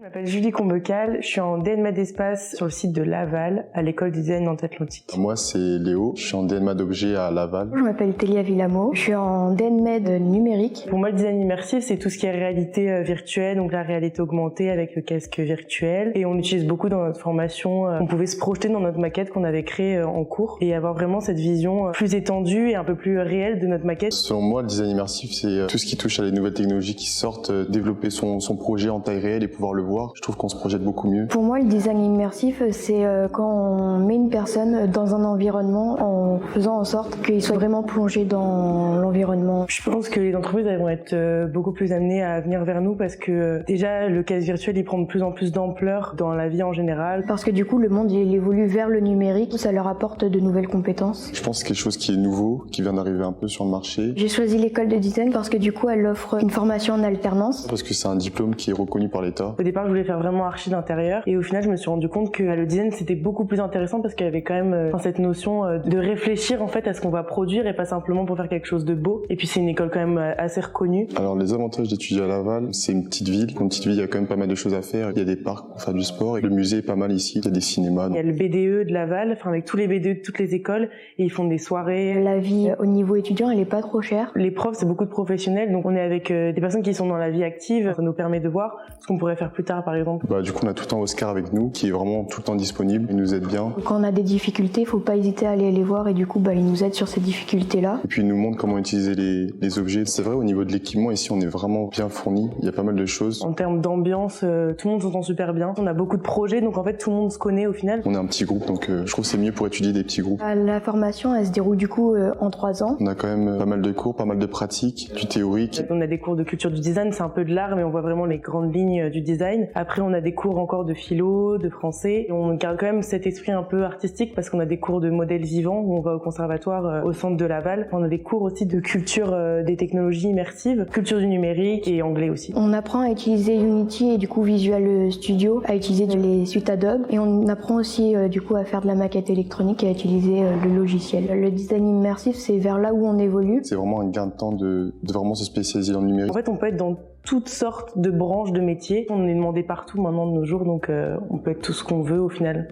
Je m'appelle Julie Combecal, je suis en DNMA d'espace sur le site de Laval, à l'école du design Nantes-Atlantique. Moi c'est Léo, je suis en DNMA d'objets à Laval. Je m'appelle Télia Villamo, je suis en DNMA de numérique. Pour moi le design immersif c'est tout ce qui est réalité virtuelle, donc la réalité augmentée avec le casque virtuel. Et on utilise beaucoup dans notre formation, on pouvait se projeter dans notre maquette qu'on avait créée en cours et avoir vraiment cette vision plus étendue et un peu plus réelle de notre maquette. Selon moi le design immersif c'est tout ce qui touche à les nouvelles technologies qui sortent, développer son projet en taille réelle et pouvoir le voir. Je trouve qu'on se projette beaucoup mieux. Pour moi, le design immersif, c'est quand on met une personne dans un environnement en faisant en sorte qu'il soit vraiment plongé dans l'environnement. Je pense que les entreprises elles vont être beaucoup plus amenées à venir vers nous parce que déjà le casque virtuel il prend de plus en plus d'ampleur dans la vie en général. Parce que du coup, le monde il évolue vers le numérique, ça leur apporte de nouvelles compétences. Je pense que c'est quelque chose qui est nouveau, qui vient d'arriver un peu sur le marché. J'ai choisi l'école de design parce que du coup, elle offre une formation en alternance. Parce que c'est un diplôme qui est reconnu par l'État. Au départ, je voulais faire vraiment archi d'intérieur et au final, je me suis rendu compte que le design c'était beaucoup plus intéressant parce qu'il y avait quand même cette notion de réfléchir en fait à ce qu'on va produire et pas simplement pour faire quelque chose de beau. Et puis c'est une école quand même assez reconnue. Alors les avantages d'étudier à Laval, c'est une petite ville. Une petite ville, il y a quand même pas mal de choses à faire. Il y a des parcs pour faire du sport et le musée est pas mal ici. Il y a des cinémas. Il y a le BDE de Laval, enfin avec tous les BDE de toutes les écoles et ils font des soirées. La vie au niveau étudiant, elle est pas trop chère. Les profs, c'est beaucoup de professionnels, donc on est avec des personnes qui sont dans la vie active. Ça nous permet de voir ce qu'on pourrait faire plus tard, par exemple. Du coup, on a tout le temps Oscar avec nous, qui est vraiment tout le temps disponible. Il nous aide bien. Quand on a des difficultés, faut pas hésiter à aller les voir et du coup, il nous aide sur ces difficultés-là. Et puis, il nous montre comment utiliser les objets. C'est vrai, au niveau de l'équipement, ici, on est vraiment bien fourni. Il y a pas mal de choses. En termes d'ambiance, tout le monde s'entend super bien. On a beaucoup de projets, donc en fait, tout le monde se connaît au final. On est un petit groupe, donc je trouve que c'est mieux pour étudier des petits groupes. La formation, elle se déroule du coup en 3 ans. On a quand même pas mal de cours, pas mal de pratiques, du théorique. On a des cours de culture du design, c'est un peu de l'art, mais on voit vraiment les grandes lignes du design. Après, on a des cours encore de philo, de français. Et on garde quand même cet esprit un peu artistique parce qu'on a des cours de modèles vivants où on va au conservatoire au centre de Laval. On a des cours aussi de culture des technologies immersives, culture du numérique et anglais aussi. On apprend à utiliser Unity et du coup Visual Studio, à utiliser les suites Adobe. Et on apprend aussi du coup à faire de la maquette électronique et à utiliser le logiciel. Le design immersif, c'est vers là où on évolue. C'est vraiment un gain de temps de vraiment se spécialiser dans le numérique. En fait, on peut être dans toutes sortes de branches de métiers. On est demandé partout maintenant de nos jours, donc on peut être tout ce qu'on veut au final.